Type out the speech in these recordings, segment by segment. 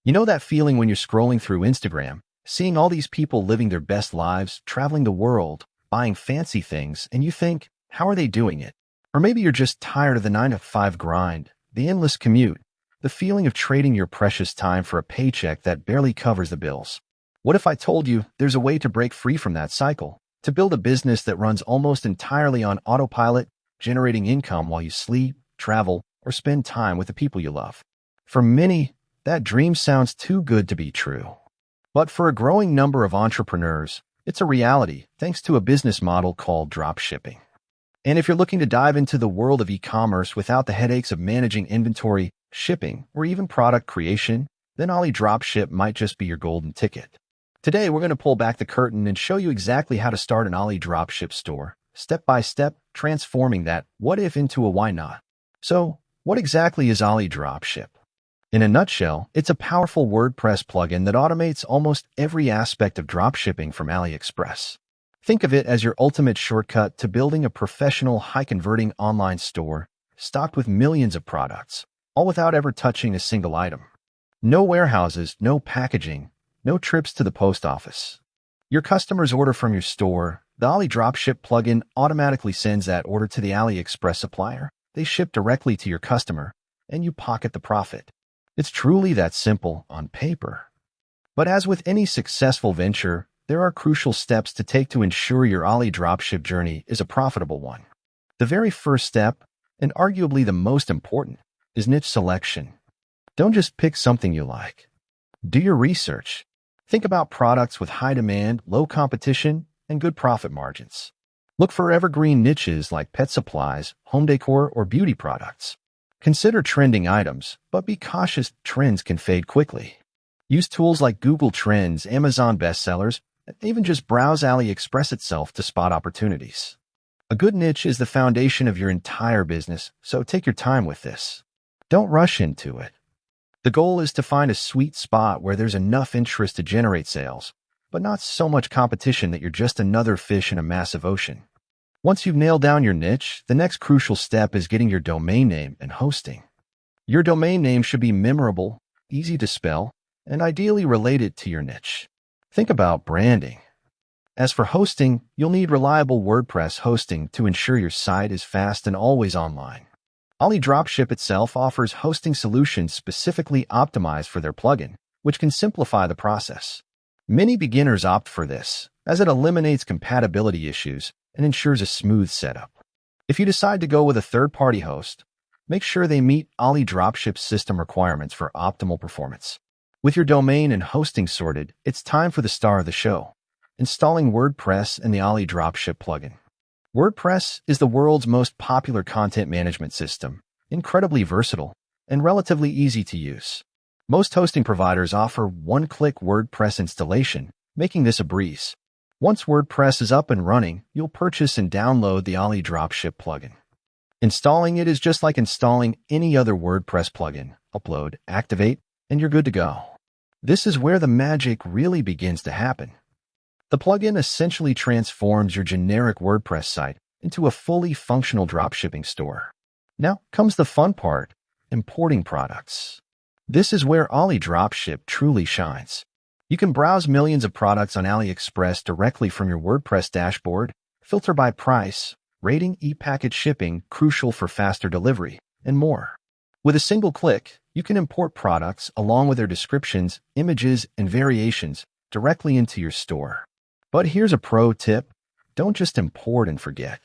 You know that feeling when you're scrolling through Instagram, seeing all these people living their best lives, traveling the world, buying fancy things, and you think, how are they doing it? Or maybe you're just tired of the 9 to 5 grind, the endless commute, the feeling of trading your precious time for a paycheck that barely covers the bills. What if I told you there's a way to break free from that cycle, to build a business that runs almost entirely on autopilot, generating income while you sleep, travel, or spend time with the people you love? For many, that dream sounds too good to be true. But for a growing number of entrepreneurs, it's a reality thanks to a business model called dropshipping. And if you're looking to dive into the world of e-commerce without the headaches of managing inventory, shipping, or even product creation, then alidropship might just be your golden ticket. Today, we're going to pull back the curtain and show you exactly how to start an alidropship store, step by step, transforming that what if into a why not. So, what exactly is alidropship? In a nutshell, it's a powerful WordPress plugin that automates almost every aspect of dropshipping from AliExpress. Think of it as your ultimate shortcut to building a professional, high-converting online store stocked with millions of products, all without ever touching a single item. No warehouses, no packaging, no trips to the post office. Your customers order from your store. The alidropship plugin automatically sends that order to the AliExpress supplier. They ship directly to your customer, and you pocket the profit. It's truly that simple on paper. But as with any successful venture, there are crucial steps to take to ensure your alidropship journey is a profitable one. The very first step, and arguably the most important, is niche selection. Don't just pick something you like. Do your research. Think about products with high demand, low competition, and good profit margins. Look for evergreen niches like pet supplies, home decor, or beauty products. Consider trending items, but be cautious, trends can fade quickly. Use tools like Google Trends, Amazon bestsellers, and even just browse AliExpress itself to spot opportunities. A good niche is the foundation of your entire business, so take your time with this. Don't rush into it. The goal is to find a sweet spot where there's enough interest to generate sales, but not so much competition that you're just another fish in a massive ocean. Once you've nailed down your niche, the next crucial step is getting your domain name and hosting. Your domain name should be memorable, easy to spell, and ideally related to your niche. Think about branding. As for hosting, you'll need reliable WordPress hosting to ensure your site is fast and always online. alidropship itself offers hosting solutions specifically optimized for their plugin, which can simplify the process. Many beginners opt for this, as it eliminates compatibility issues and ensures a smooth setup. If you decide to go with a third-party host, make sure they meet alidropship's system requirements for optimal performance. With your domain and hosting sorted, it's time for the star of the show, installing WordPress and the alidropship plugin. WordPress is the world's most popular content management system, incredibly versatile, and relatively easy to use. Most hosting providers offer one-click WordPress installation, making this a breeze. Once WordPress is up and running, you'll purchase and download the alidropship plugin. Installing it is just like installing any other WordPress plugin. Upload, activate, and you're good to go. This is where the magic really begins to happen. The plugin essentially transforms your generic WordPress site into a fully functional dropshipping store. Now comes the fun part, importing products. This is where alidropship truly shines. You can browse millions of products on AliExpress directly from your WordPress dashboard, filter by price, rating, e-package shipping, crucial for faster delivery, and more. With a single click, you can import products along with their descriptions, images, and variations directly into your store. But here's a pro tip. Don't just import and forget.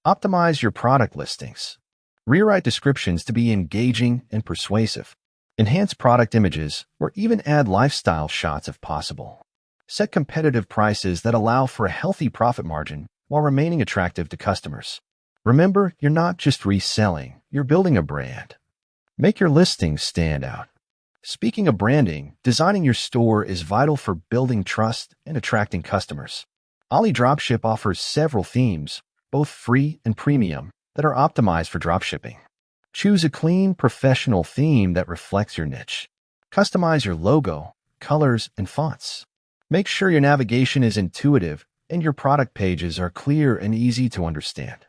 Optimize your product listings. Rewrite descriptions to be engaging and persuasive. Enhance product images, or even add lifestyle shots if possible. Set competitive prices that allow for a healthy profit margin while remaining attractive to customers. Remember, you're not just reselling, you're building a brand. Make your listings stand out. Speaking of branding, designing your store is vital for building trust and attracting customers. alidropship offers several themes, both free and premium, that are optimized for dropshipping. Choose a clean, professional theme that reflects your niche. Customize your logo, colors, and fonts. Make sure your navigation is intuitive and your product pages are clear and easy to understand.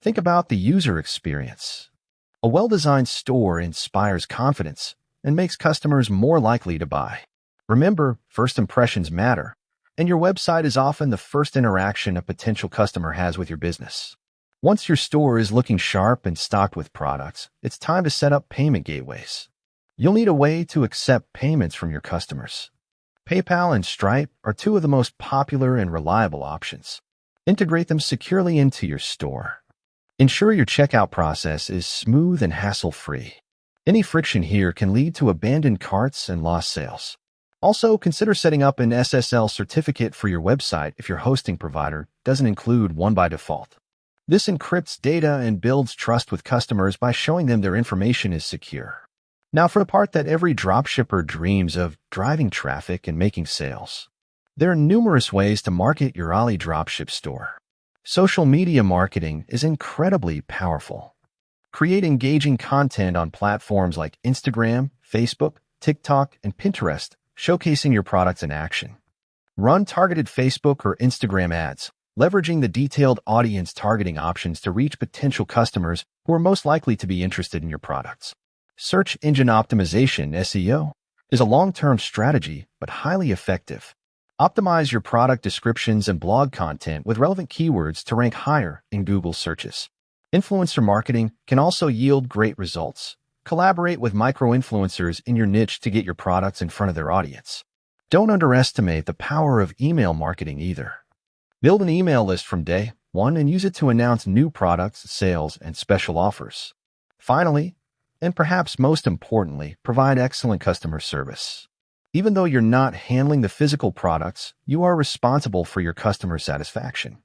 Think about the user experience. A well-designed store inspires confidence, and makes customers more likely to buy. Remember, first impressions matter, and your website is often the first interaction a potential customer has with your business. Once your store is looking sharp and stocked with products, it's time to set up payment gateways. You'll need a way to accept payments from your customers. PayPal and Stripe are two of the most popular and reliable options. Integrate them securely into your store. Ensure your checkout process is smooth and hassle-free. Any friction here can lead to abandoned carts and lost sales. Also, consider setting up an SSL certificate for your website if your hosting provider doesn't include one by default. This encrypts data and builds trust with customers by showing them their information is secure. Now for the part that every dropshipper dreams of, driving traffic and making sales. There are numerous ways to market your alidropship store. Social media marketing is incredibly powerful. Create engaging content on platforms like Instagram, Facebook, TikTok, and Pinterest, showcasing your products in action. Run targeted Facebook or Instagram ads, leveraging the detailed audience targeting options to reach potential customers who are most likely to be interested in your products. Search engine optimization, SEO, is a long-term strategy but highly effective. Optimize your product descriptions and blog content with relevant keywords to rank higher in Google searches. Influencer marketing can also yield great results. Collaborate with micro-influencers in your niche to get your products in front of their audience. Don't underestimate the power of email marketing either. Build an email list from day one and use it to announce new products, sales, and special offers. Finally, and perhaps most importantly, provide excellent customer service. Even though you're not handling the physical products, you are responsible for your customer satisfaction.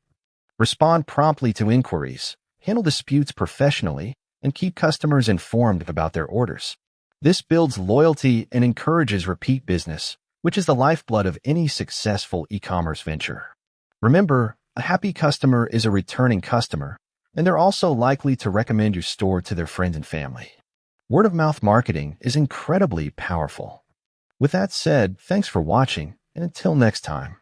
Respond promptly to inquiries, handle disputes professionally, and keep customers informed about their orders. This builds loyalty and encourages repeat business, which is the lifeblood of any successful e-commerce venture. Remember, a happy customer is a returning customer, and they're also likely to recommend your store to their friends and family. Word-of-mouth marketing is incredibly powerful. With that said, thanks for watching, and until next time.